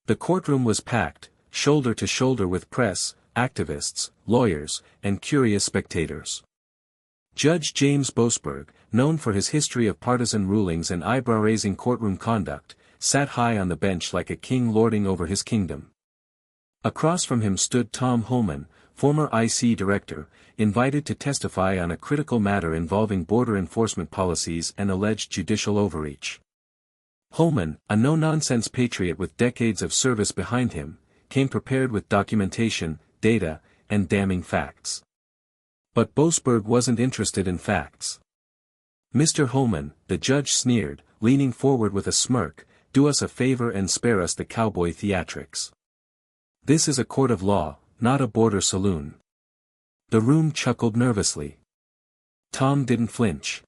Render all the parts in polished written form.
The courtroom was packed, shoulder to shoulder with press, activists, lawyers, and curious spectators. Judge James Boasberg, known for his history of partisan rulings and eyebrow-raising courtroom conduct, sat high on the bench like a king lording over his kingdom. Across from him stood Tom Homan, former ICE Director, invited to testify on a critical matter involving border enforcement policies and alleged judicial overreach. Homan, a no-nonsense patriot with decades of service behind him, came prepared with documentation, data, and damning facts. But Boasberg wasn't interested in facts. "Mr. Homan," the judge sneered, leaning forward with a smirk, "do us a favor and spare us the cowboy theatrics. This is a court of law, not a border saloon." The room chuckled nervously. Tom didn't flinch.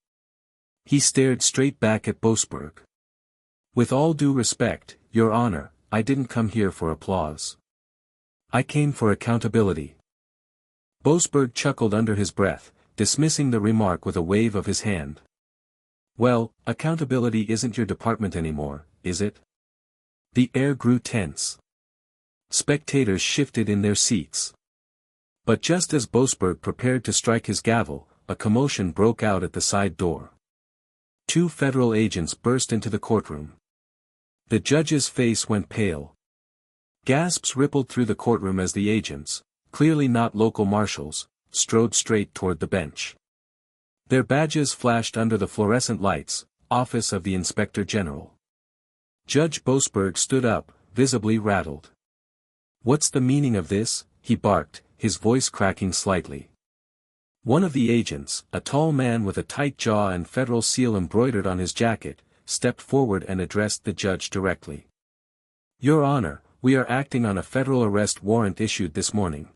He stared straight back at Boasberg. "With all due respect, Your Honor, I didn't come here for applause. I came for accountability." Boasberg chuckled under his breath, dismissing the remark with a wave of his hand. "Well, accountability isn't your department anymore, is it?" The air grew tense. Spectators shifted in their seats. But just as Boasberg prepared to strike his gavel, a commotion broke out at the side door. 2 federal agents burst into the courtroom. The judge's face went pale. Gasps rippled through the courtroom as the agents, clearly not local marshals, strode straight toward the bench. Their badges flashed under the fluorescent lights, Office of the Inspector General. Judge Boasberg stood up, visibly rattled. "What's the meaning of this?" he barked, his voice cracking slightly. One of the agents, a tall man with a tight jaw and federal seal embroidered on his jacket, stepped forward and addressed the judge directly. "Your Honor, we are acting on a federal arrest warrant issued this morning.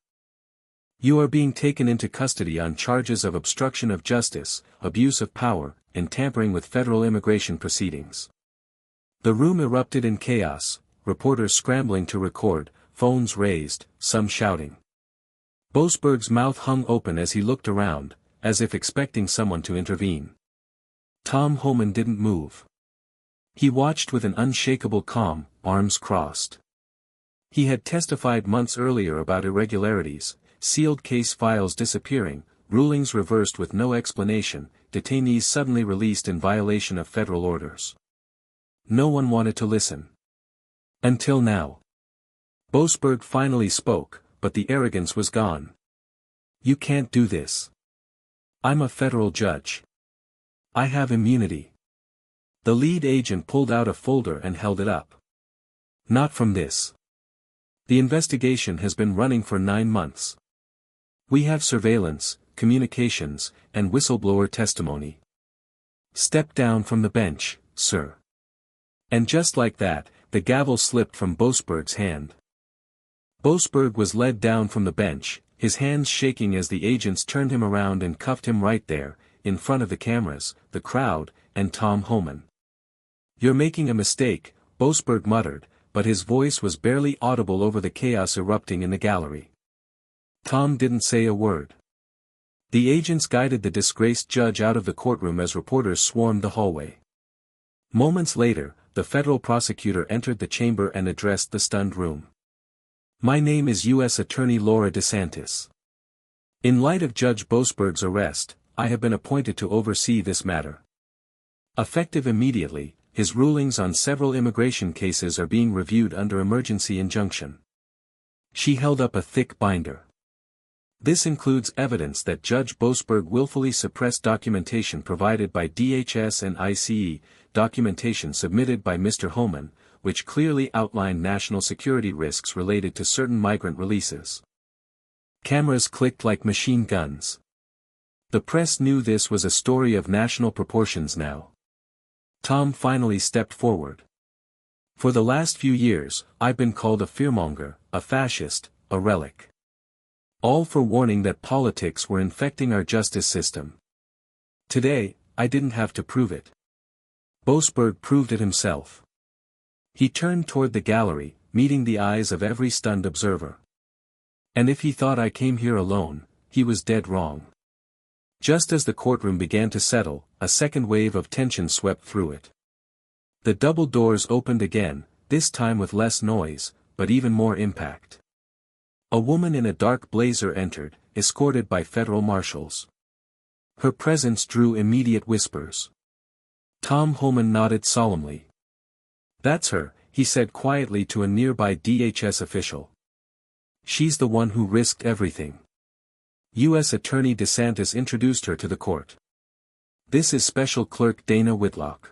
You are being taken into custody on charges of obstruction of justice, abuse of power, and tampering with federal immigration proceedings." The room erupted in chaos, reporters scrambling to record, phones raised, some shouting. Boasberg's mouth hung open as he looked around, as if expecting someone to intervene. Tom Homan didn't move. He watched with an unshakable calm, arms crossed. He had testified months earlier about irregularities, sealed case files disappearing, rulings reversed with no explanation, detainees suddenly released in violation of federal orders. No one wanted to listen. Until now. Boasberg finally spoke, but the arrogance was gone. "You can't do this. I'm a federal judge. I have immunity." The lead agent pulled out a folder and held it up. "Not from this. The investigation has been running for 9 months. We have surveillance, communications, and whistleblower testimony. Step down from the bench, sir." And just like that, the gavel slipped from Boasberg's hand. Boasberg was led down from the bench, his hands shaking as the agents turned him around and cuffed him right there, in front of the cameras, the crowd, and Tom Homan. "You're making a mistake," Boasberg muttered, but his voice was barely audible over the chaos erupting in the gallery. Tom didn't say a word. The agents guided the disgraced judge out of the courtroom as reporters swarmed the hallway. Moments later, the federal prosecutor entered the chamber and addressed the stunned room. "My name is U.S. Attorney Laura DeSantis. In light of Judge Boasberg's arrest, I have been appointed to oversee this matter. Effective immediately, his rulings on several immigration cases are being reviewed under emergency injunction." She held up a thick binder. This includes evidence that Judge Boasberg willfully suppressed documentation provided by DHS and ICE, documentation submitted by Mr. Homan, which clearly outlined national security risks related to certain migrant releases. Cameras clicked like machine guns. The press knew this was a story of national proportions now. Tom finally stepped forward. "For the last few years, I've been called a fearmonger, a fascist, a relic. All for warning that politics were infecting our justice system. Today, I didn't have to prove it. Boasberg proved it himself." He turned toward the gallery, meeting the eyes of every stunned observer. "And if he thought I came here alone, he was dead wrong." Just as the courtroom began to settle, a second wave of tension swept through it. The double doors opened again, this time with less noise, but even more impact. A woman in a dark blazer entered, escorted by federal marshals. Her presence drew immediate whispers. Tom Homan nodded solemnly. "That's her," he said quietly to a nearby DHS official. "She's the one who risked everything." U.S. Attorney DeSantis introduced her to the court. "This is Special Clerk Dana Whitlock.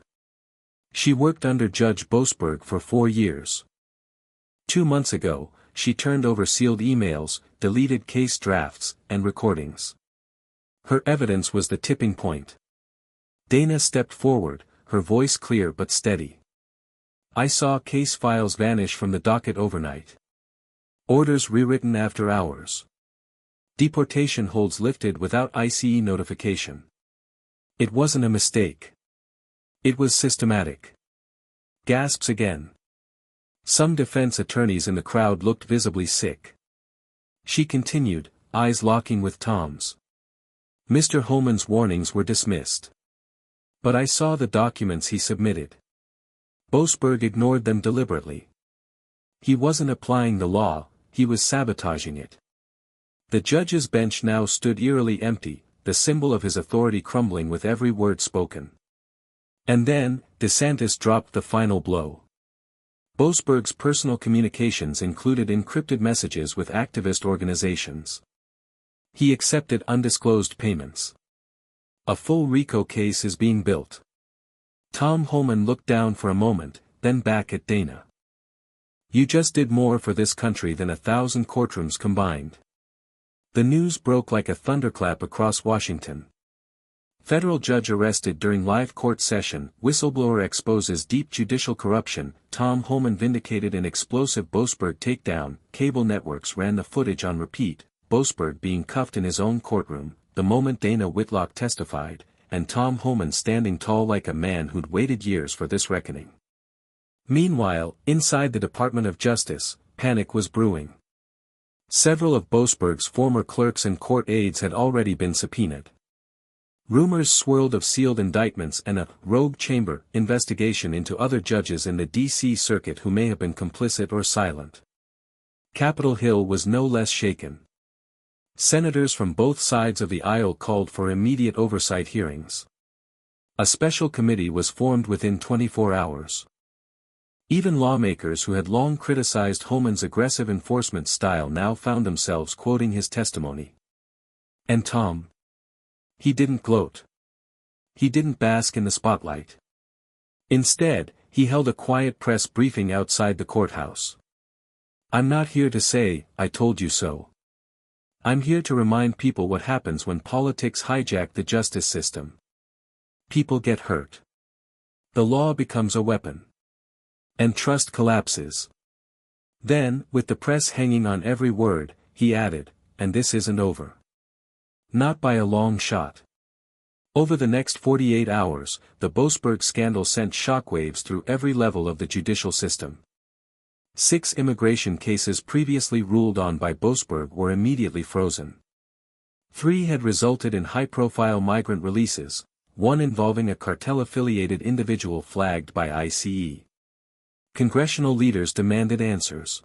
She worked under Judge Boasberg for 4 years. 2 months ago, she turned over sealed emails, deleted case drafts, and recordings. Her evidence was the tipping point." Dana stepped forward, her voice clear but steady. "I saw case files vanish from the docket overnight. Orders rewritten after hours. Deportation holds lifted without ICE notification. It wasn't a mistake. It was systematic." Gasps again. Some defense attorneys in the crowd looked visibly sick. She continued, eyes locking with Tom's. "Mr. Homan's warnings were dismissed. But I saw the documents he submitted. Boasberg ignored them deliberately. He wasn't applying the law, he was sabotaging it." The judge's bench now stood eerily empty, the symbol of his authority crumbling with every word spoken. And then, DeSantis dropped the final blow. Boasberg's personal communications included encrypted messages with activist organizations. He accepted undisclosed payments. A full RICO case is being built. Tom Homan looked down for a moment, then back at Dana. "You just did more for this country than 1,000 courtrooms combined." The news broke like a thunderclap across Washington. Federal judge arrested during live court session, whistleblower exposes deep judicial corruption, Tom Homan vindicated in explosive Boasberg takedown, cable networks ran the footage on repeat, Boasberg being cuffed in his own courtroom, the moment Dana Whitlock testified, and Tom Homan standing tall like a man who'd waited years for this reckoning. Meanwhile, inside the Department of Justice, panic was brewing. Several of Boasberg's former clerks and court aides had already been subpoenaed. Rumors swirled of sealed indictments and a rogue chamber investigation into other judges in the D.C. Circuit who may have been complicit or silent. Capitol Hill was no less shaken. Senators from both sides of the aisle called for immediate oversight hearings. A special committee was formed within 24 hours. Even lawmakers who had long criticized Homan's aggressive enforcement style now found themselves quoting his testimony. And Tom? He didn't gloat. He didn't bask in the spotlight. Instead, he held a quiet press briefing outside the courthouse. "I'm not here to say, 'I told you so.' I'm here to remind people what happens when politics hijack the justice system. People get hurt. The law becomes a weapon. And trust collapses." Then, with the press hanging on every word, he added, "And this isn't over. Not by a long shot." Over the next 48 hours, the Boasberg scandal sent shockwaves through every level of the judicial system. 6 immigration cases previously ruled on by Boasberg were immediately frozen. 3 had resulted in high-profile migrant releases, 1 involving a cartel-affiliated individual flagged by ICE. Congressional leaders demanded answers.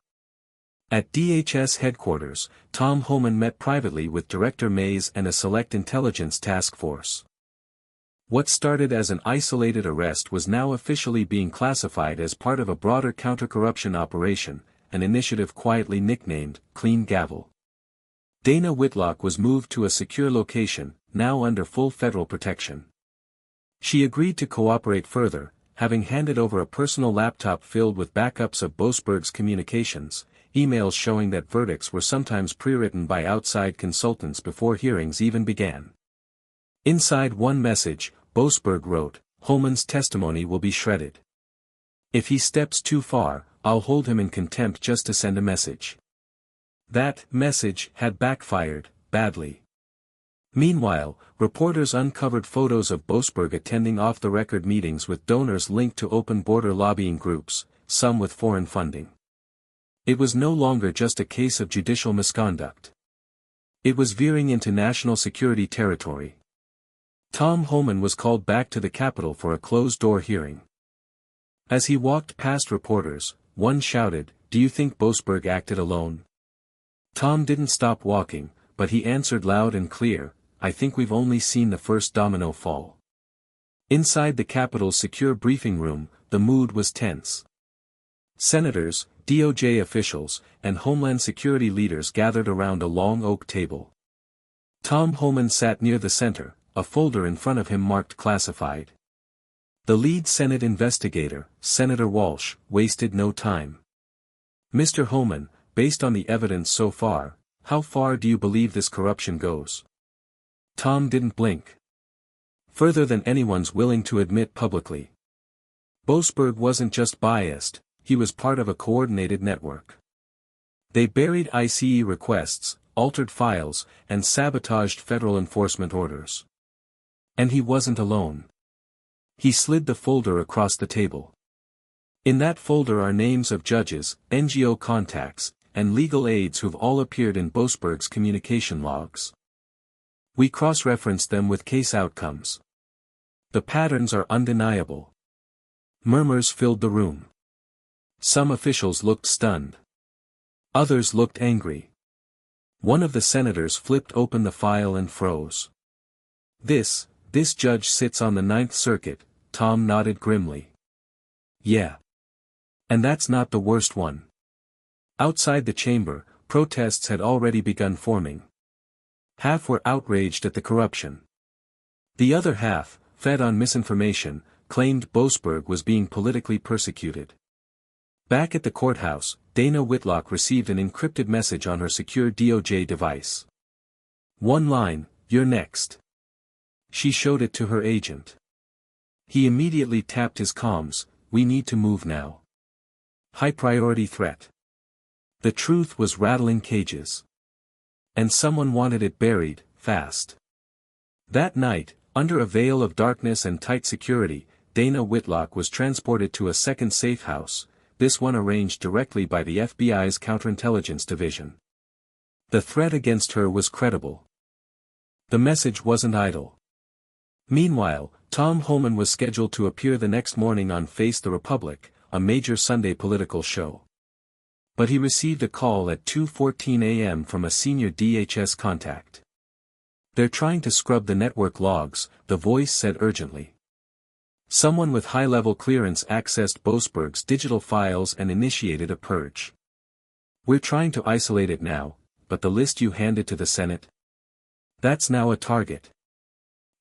At DHS headquarters, Tom Homan met privately with Director Mays and a select intelligence task force. What started as an isolated arrest was now officially being classified as part of a broader counter-corruption operation, an initiative quietly nicknamed Clean Gavel. Dana Whitlock was moved to a secure location, now under full federal protection. She agreed to cooperate further, having handed over a personal laptop filled with backups of Boasberg's communications, emails showing that verdicts were sometimes pre-written by outside consultants before hearings even began. Inside one message, Boasberg wrote, "Homan's testimony will be shredded. If he steps too far, I'll hold him in contempt just to send a message." That message had backfired, badly. Meanwhile, reporters uncovered photos of Boasberg attending off-the-record meetings with donors linked to open border lobbying groups, some with foreign funding. It was no longer just a case of judicial misconduct. It was veering into national security territory. Tom Homan was called back to the Capitol for a closed-door hearing. As he walked past reporters, one shouted, "Do you think Boasberg acted alone?" Tom didn't stop walking, but he answered loud and clear, "I think we've only seen the first domino fall." Inside the Capitol's secure briefing room, the mood was tense. Senators, DOJ officials, and Homeland Security leaders gathered around a long oak table. Tom Homan sat near the center, a folder in front of him marked classified. The lead Senate investigator, Senator Walsh, wasted no time. "Mr. Homan, based on the evidence so far, how far do you believe this corruption goes?" Tom didn't blink. "Further than anyone's willing to admit publicly. Boasberg wasn't just biased, he was part of a coordinated network. They buried ICE requests, altered files, and sabotaged federal enforcement orders. And he wasn't alone." He slid the folder across the table. "In that folder are names of judges, NGO contacts, and legal aides who've all appeared in Boasberg's communication logs. We cross-referenced them with case outcomes. The patterns are undeniable." Murmurs filled the room. Some officials looked stunned. Others looked angry. One of the senators flipped open the file and froze. This judge sits on the Ninth Circuit," Tom nodded grimly. "Yeah. And that's not the worst one." Outside the chamber, protests had already begun forming. Half were outraged at the corruption. The other half, fed on misinformation, claimed Boasberg was being politically persecuted. Back at the courthouse, Dana Whitlock received an encrypted message on her secure DOJ device. One line, "You're next." She showed it to her agent. He immediately tapped his comms, "We need to move now. High-priority threat." The truth was rattling cages. And someone wanted it buried, fast. That night, under a veil of darkness and tight security, Dana Whitlock was transported to a second safe house, this one arranged directly by the FBI's counterintelligence division. The threat against her was credible. The message wasn't idle. Meanwhile, Tom Homan was scheduled to appear the next morning on Face the Republic, a major Sunday political show. But he received a call at 2:14 a.m. from a senior DHS contact. "They're trying to scrub the network logs," the voice said urgently. Someone with high-level clearance accessed Boasberg's digital files and initiated a purge. "We're trying to isolate it now, but the list you handed to the Senate? That's now a target."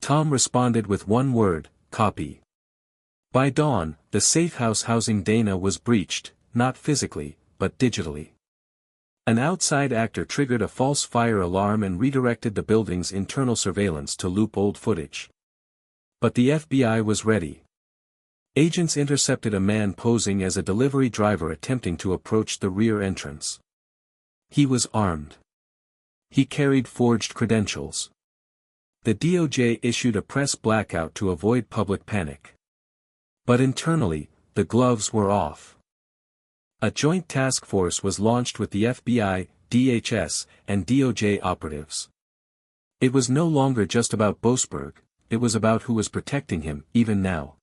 Tom responded with one word, "Copy." By dawn, the safe house housing Dana was breached, not physically, but digitally. An outside actor triggered a false fire alarm and redirected the building's internal surveillance to loop old footage. But the FBI was ready. Agents intercepted a man posing as a delivery driver attempting to approach the rear entrance. He was armed. He carried forged credentials. The DOJ issued a press blackout to avoid public panic. But internally, the gloves were off. A joint task force was launched with the FBI, DHS, and DOJ operatives. It was no longer just about Boasberg, it was about who was protecting him, even now.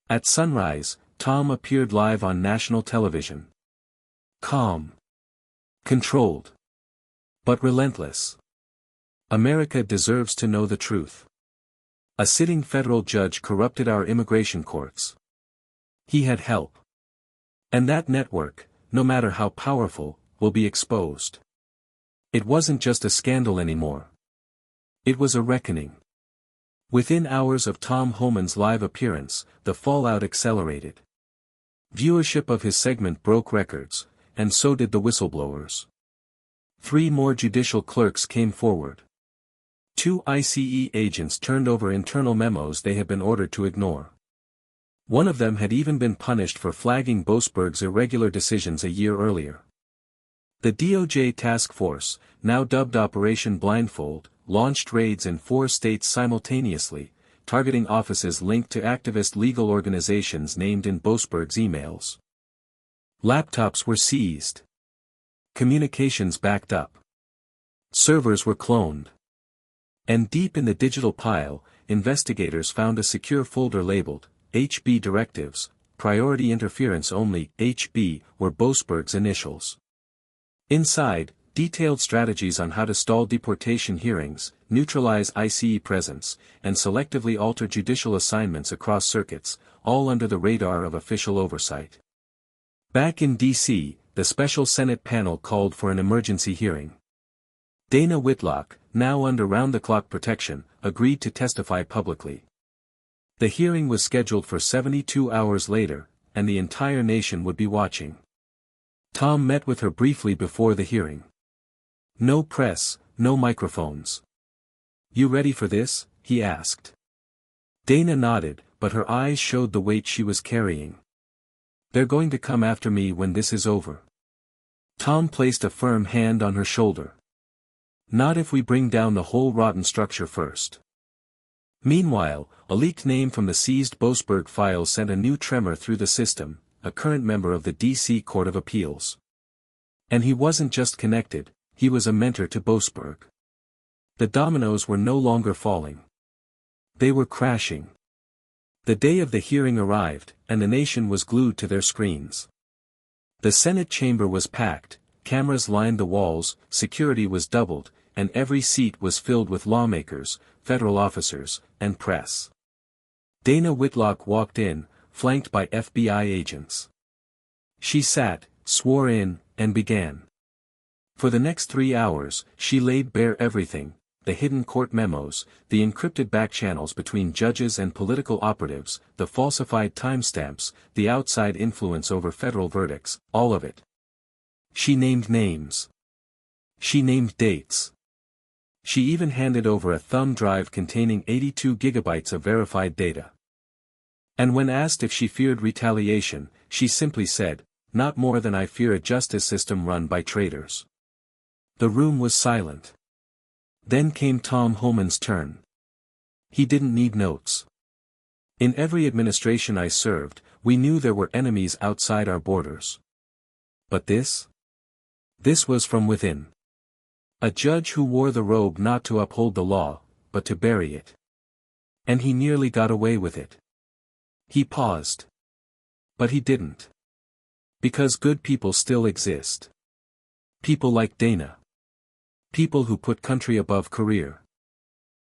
At sunrise, Tom appeared live on national television. Calm. Controlled. But relentless. America deserves to know the truth. A sitting federal judge corrupted our immigration courts. He had help. And that network, no matter how powerful, will be exposed. It wasn't just a scandal anymore. It was a reckoning. Within hours of Tom Homan's live appearance, the fallout accelerated. Viewership of his segment broke records, and so did the whistleblowers. 3 more judicial clerks came forward. 2 ICE agents turned over internal memos they had been ordered to ignore. One of them had even been punished for flagging Boasberg's irregular decisions a year earlier. The DOJ task force, now dubbed Operation Blindfold, launched raids in 4 states simultaneously, targeting offices linked to activist legal organizations named in Boasberg's emails. Laptops were seized. Communications backed up. Servers were cloned. And deep in the digital pile, investigators found a secure folder labeled, HB Directives, priority interference only, HB, were Boasberg's initials. Inside, detailed strategies on how to stall deportation hearings, neutralize ICE presence, and selectively alter judicial assignments across circuits, all under the radar of official oversight. Back in D.C., the special Senate panel called for an emergency hearing. Dana Whitlock, now under round-the-clock protection, agreed to testify publicly. The hearing was scheduled for 72 hours later, and the entire nation would be watching. Tom met with her briefly before the hearing. No press, no microphones. "You ready for this?" he asked. Dana nodded, but her eyes showed the weight she was carrying. "They're going to come after me when this is over." Tom placed a firm hand on her shoulder. "Not if we bring down the whole rotten structure first." Meanwhile, a leaked name from the seized Boasberg files sent a new tremor through the system, a current member of the D.C. Court of Appeals. And he wasn't just connected, he was a mentor to Boasberg. The dominoes were no longer falling. They were crashing. The day of the hearing arrived, and the nation was glued to their screens. The Senate chamber was packed, cameras lined the walls, security was doubled, and every seat was filled with lawmakers, federal officers, and press. Dana Whitlock walked in, flanked by FBI agents. She sat, swore in, and began. For the next 3 hours, she laid bare everything: the hidden court memos, the encrypted backchannels between judges and political operatives, the falsified timestamps, the outside influence over federal verdicts, all of it. She named names. She named dates. She even handed over a thumb drive containing 82 gigabytes of verified data. And when asked if she feared retaliation, she simply said, "Not more than I fear a justice system run by traitors." The room was silent. Then came Tom Homan's turn. He didn't need notes. "In every administration I served, we knew there were enemies outside our borders. But this? This was from within. A judge who wore the robe not to uphold the law, but to bury it. And he nearly got away with it." He paused. But he didn't. Because good people still exist. People like Dana. People who put country above career.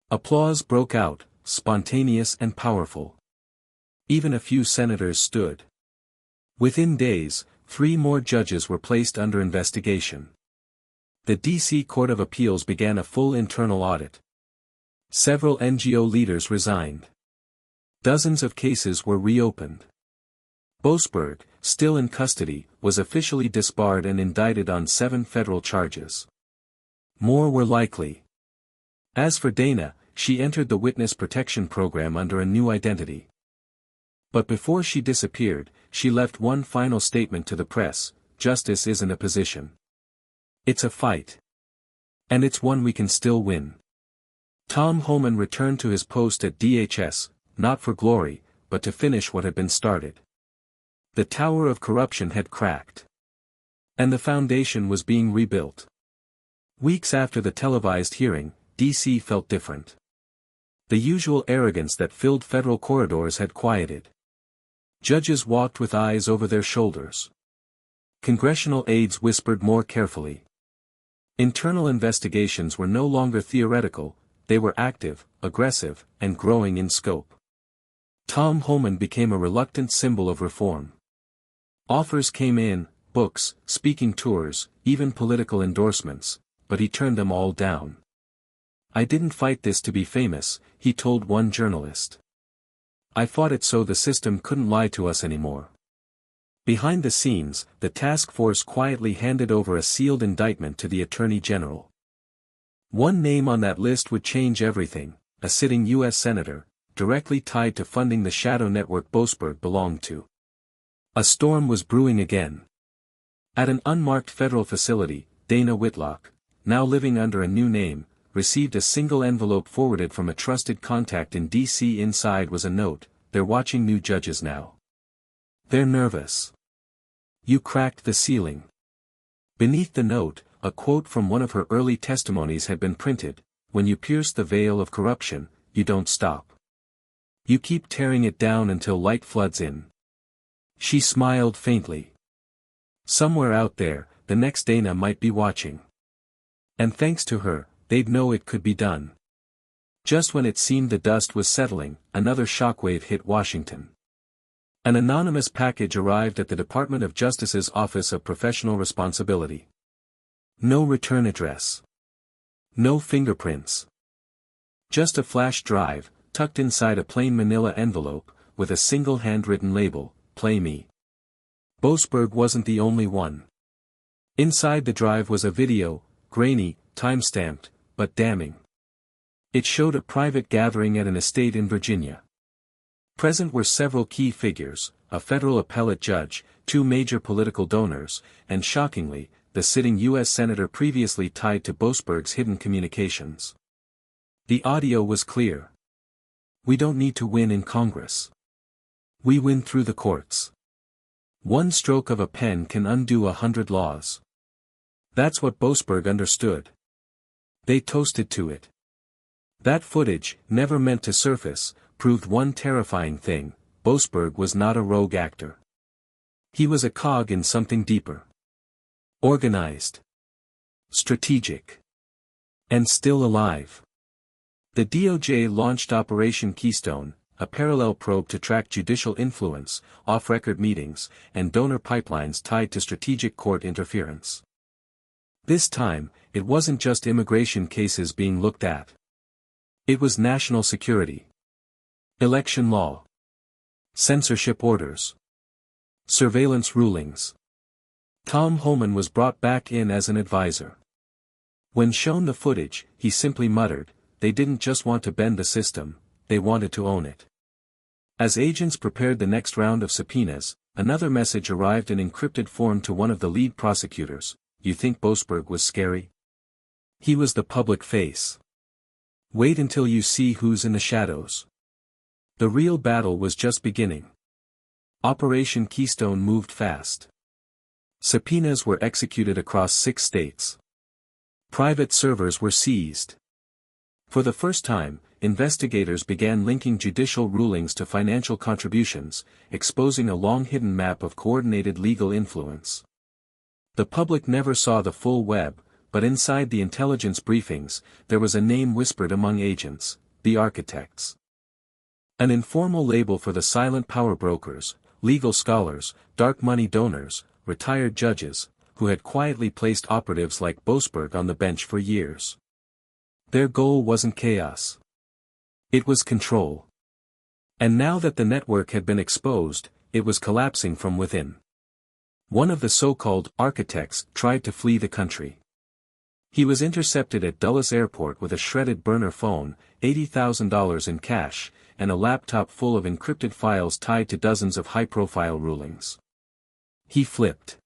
Applause broke out, spontaneous and powerful. Even a few senators stood. Within days, 3 more judges were placed under investigation. The D.C. Court of Appeals began a full internal audit. Several NGO leaders resigned. Dozens of cases were reopened. Boasberg, still in custody, was officially disbarred and indicted on 7 federal charges. More were likely. As for Dana, she entered the Witness Protection Program under a new identity. But before she disappeared, she left one final statement to the press: "Justice isn't a position. It's a fight. And it's one we can still win." Tom Homan returned to his post at DHS, not for glory, but to finish what had been started. The tower of corruption had cracked. And the foundation was being rebuilt. Weeks after the televised hearing, D.C. felt different. The usual arrogance that filled federal corridors had quieted. Judges walked with eyes over their shoulders. Congressional aides whispered more carefully. Internal investigations were no longer theoretical, they were active, aggressive, and growing in scope. Tom Homan became a reluctant symbol of reform. Offers came in, books, speaking tours, even political endorsements, but he turned them all down. "I didn't fight this to be famous," he told one journalist. "I fought it so the system couldn't lie to us anymore." Behind the scenes, the task force quietly handed over a sealed indictment to the Attorney General. One name on that list would change everything: a sitting U.S. Senator, directly tied to funding the shadow network Boasberg belonged to. A storm was brewing again. At an unmarked federal facility, Dana Whitlock, now living under a new name, received a single envelope forwarded from a trusted contact in D.C. Inside was a note: "They're watching new judges now. They're nervous. You cracked the ceiling." Beneath the note, a quote from one of her early testimonies had been printed: "When you pierce the veil of corruption, you don't stop. You keep tearing it down until light floods in." She smiled faintly. Somewhere out there, the next Dana might be watching. And thanks to her, they'd know it could be done. Just when it seemed the dust was settling, another shockwave hit Washington. An anonymous package arrived at the Department of Justice's Office of Professional Responsibility. No return address. No fingerprints. Just a flash drive, tucked inside a plain manila envelope, with a single handwritten label, "Play Me." Boasberg wasn't the only one. Inside the drive was a video, grainy, time-stamped, but damning. It showed a private gathering at an estate in Virginia. Present were several key figures, a federal appellate judge, 2 major political donors, and shockingly, the sitting U.S. senator previously tied to Boasberg's hidden communications. The audio was clear. "We don't need to win in Congress. We win through the courts. One stroke of a pen can undo 100 laws." That's what Boasberg understood. They toasted to it. That footage, never meant to surface, proved one terrifying thing: Boasberg was not a rogue actor. He was a cog in something deeper. Organized. Strategic. And still alive. The DOJ launched Operation Keystone, a parallel probe to track judicial influence, off-record meetings, and donor pipelines tied to strategic court interference. This time, it wasn't just immigration cases being looked at. It was national security. Election law. Censorship orders. Surveillance rulings. Tom Homan was brought back in as an advisor. When shown the footage, he simply muttered, "They didn't just want to bend the system, they wanted to own it." As agents prepared the next round of subpoenas, another message arrived in encrypted form to one of the lead prosecutors: "You think Boasberg was scary? He was the public face. Wait until you see who's in the shadows. The real battle was just beginning." Operation Keystone moved fast. Subpoenas were executed across 6 states. Private servers were seized. For the first time, investigators began linking judicial rulings to financial contributions, exposing a long-hidden map of coordinated legal influence. The public never saw the full web, but inside the intelligence briefings, there was a name whispered among agents: the architects. An informal label for the silent power brokers, legal scholars, dark money donors, retired judges, who had quietly placed operatives like Boasberg on the bench for years. Their goal wasn't chaos. It was control. And now that the network had been exposed, it was collapsing from within. One of the so-called architects tried to flee the country. He was intercepted at Dulles Airport with a shredded burner phone, $80,000 in cash, and a laptop full of encrypted files tied to dozens of high-profile rulings. He flipped.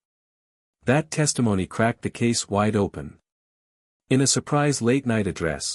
That testimony cracked the case wide open. In a surprise late-night address,